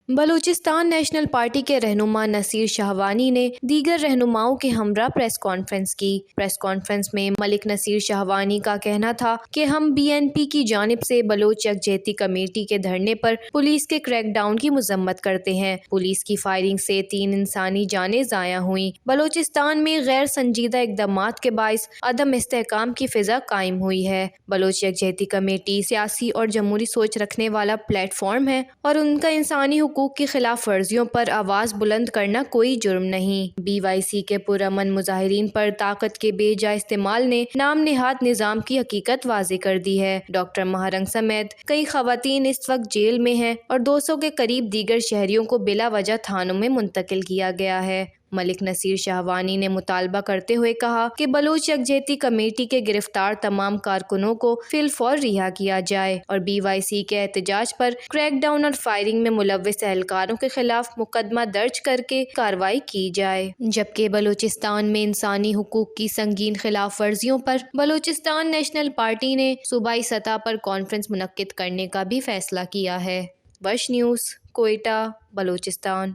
Balochistan national party کے رہنما نصیر شہوانی نے دیگر رہنماؤں کے ہمراہ پریس کانفرنس کی۔ پریس کانفرنس میں ملک نصیر شہوانی کا کہنا تھا کہ ہم بی این پی کی جانب سے بلوچ یکجہتی کمیٹی کے دھرنے پر پولیس کے کریک ڈاؤن کی مذمت کرتے ہیں۔ پولیس کی فائرنگ سے 3 انسانی جانیں ضائع ہوئیں۔ بلوچستان میں غیر سنجیدہ اقدامات کے باعث عدم استحکام کی فضا قائم ہوئی ہے۔ بلوچ یکجہتی کمیٹی سیاسی اور جمہوری سوچ رکھنے والا پلیٹ فارم ہے اور ان کا انسانی حقوق کی خلاف ورزیوں پر آواز بلند کرنا کوئی جرم نہیں۔ بی وائی سی کے پرامن مظاہرین پر طاقت کے بے جا استعمال نے نام نہاد نظام کی حقیقت واضح کر دی ہے۔ ڈاکٹر مہرنگ سمیت کئی خواتین اس وقت جیل میں ہیں اور 200 کے قریب دیگر شہریوں کو بلا وجہ تھانوں میں منتقل کیا گیا ہے۔ ملک نصیر شہوانی نے مطالبہ کرتے ہوئے کہا کہ بلوچ یکجہتی کمیٹی کے گرفتار تمام کارکنوں کو فی الفور رہا کیا جائے اور بی وائی سی کے احتجاج پر کریک ڈاؤن اور فائرنگ میں ملوث اہلکاروں کے خلاف مقدمہ درج کر کے کارروائی کی جائے، جبکہ بلوچستان میں انسانی حقوق کی سنگین خلاف ورزیوں پر بلوچستان نیشنل پارٹی نے صوبائی سطح پر کانفرنس منعقد کرنے کا بھی فیصلہ کیا ہے۔ وش نیوز، کوئٹہ، بلوچستان۔